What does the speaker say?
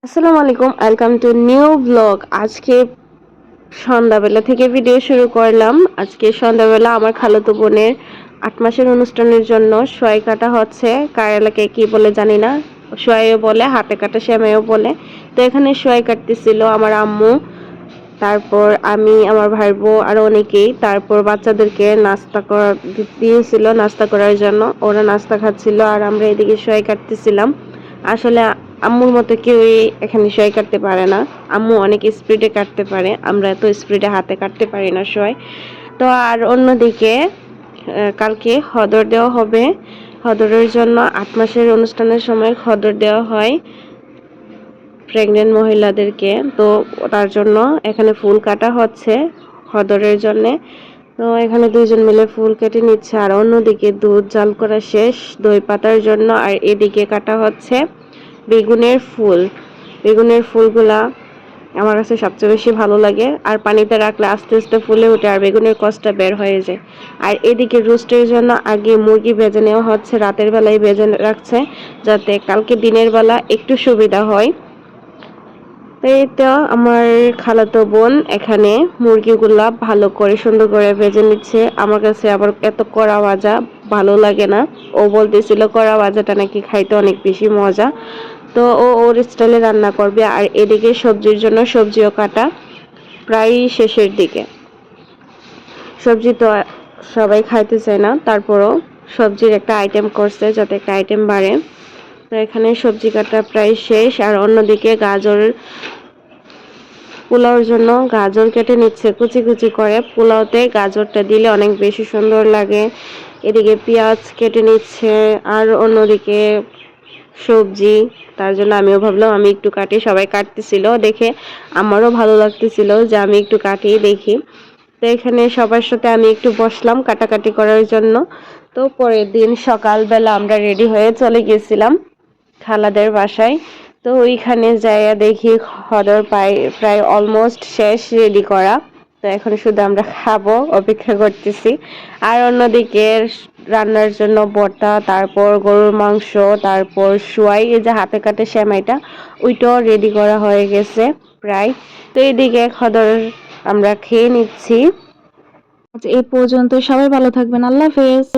আসসালামু আলাইকুম, welcome to new blog. আজকে সন্ধ্যাবেলা থেকে ভিডিও শুরু করলাম। আজকে সন্ধ্যাবেলা আমার খালাতো বোনের ৮ মাসের অনুষ্ঠানের জন্য সোয়াই কাটা হচ্ছে। কার এলাকায় কি বলে জানি না, সোয়াইও বলে, হাতে কাটা সেমাইও বলে। তো এখানে সোয়াই কাটতেছিল আমার আম্মু, তারপর আমি, আমার ভাইবো আরো অনেকেই। তারপর বাচ্চাদেরকে নাস্তা করা দিয়েছিল, নাস্তা করার জন্য ওরা নাস্তা খাচ্ছিল আর আমরা এদিকে সোয়াই কাটতেছিলাম। আসলে আম্মুর মতো কেউই এখানে সোয়াই কাটতে পারে না। আম্মু অনেক স্পিডে কাটতে পারে, আমরা এত স্পিডে হাতে কাটতে পারি না সোয়াই। তো আর অন্যদিকে কালকে খদর দেওয়া হবে। খদরের জন্য ৮ মাসের অনুষ্ঠানের সময় খদর দেওয়া হয় প্রেগনেন্ট মহিলাদেরকে। তো তার জন্য এখানে ফুল কাটা হচ্ছে খদরের জন্যে। তো এখানে দুইজন মিলে ফুল কেটে নিচ্ছে আর অন্যদিকে দুধ জাল করা শেষ দই পাতার জন্য। আর এদিকে কাটা হচ্ছে বেগুনের ফুল। বেগুনের ফুলগুলা আমার কাছে সবচেয়ে বেশি ভালো লাগে, আর পানিতে রাখলে আস্তে আস্তে ফুলে ওঠে আর বেগুনের কষটা বের হয়ে যায়। আর এদিকে রোস্টের জন্য আগে মুরগি ভেজে নেওয়া হচ্ছে, রাতের বেলায় ভেজে রাখছে যাতে কালকে দিনের বেলা একটু সুবিধা হয়। এই তো আমার খালাতো বোন এখানে মুরগিগুলা ভালো করে সুন্দর করে ভেজে নিচ্ছে। আমার কাছে আবার এত কড়া ভাজা ভালো লাগে না। ও বলতেছিল কড়া ভাজাটা নাকি খাইতে অনেক বেশি মজা। তো ও ওর স্টাইলে রান্না করবে। আর এদিকে সবজির জন্য সবজিও কাটা প্রায় শেষের দিকে। সবজি তো সবাই খাইতে চায় না, তারপরও সবজির একটা আইটেম করছে যাতে একটা আইটেম বাড়ে। তো এখানে সবজি কাটা প্রায় শেষ। আর অন্যদিকে গাজর, পোলাওর জন্য গাজর কেটে নিচ্ছে কুচি কুচি করে। পোলাওতে গাজরটা দিলে অনেক বেশি সুন্দর লাগে। এদিকে পেঁয়াজ কেটে নিচ্ছে আর অন্যদিকে সবজি। তার জন্য আমিও ভাবলাম আমি একটু কাটি, সবাই কাটতেছিল দেখে আমারও ভালো লাগতেছিল যে আমি একটু কাটি দেখি। তো এখানে সবার সাথে আমি একটু বসলাম কাটাকাটি করার জন্য। তো পরের দিন সকালবেলা আমরা রেডি হয়ে চলে গেছিলাম খালাদের বাসায়। তো ওইখানে যাইয়া দেখি খদর প্রায় অলমোস্ট শেষ রেডি করা। তো এখন শুধু আমরা খাবো অপেক্ষা করতেছি। আর অন্যদিকে রান্নার জন্য বটা, তারপর গরুর মাংস, তারপর সোয়াই, এই যে হাতে কাটে সেমাইটা, ওইটাও রেডি করা হয়ে গেছে প্রায়। তো এইদিকে খদর আমরা খেয়ে নিচ্ছি। আচ্ছা, এই পর্যন্ত। সবাই ভালো থাকবেন। আল্লাহ হাফেজ।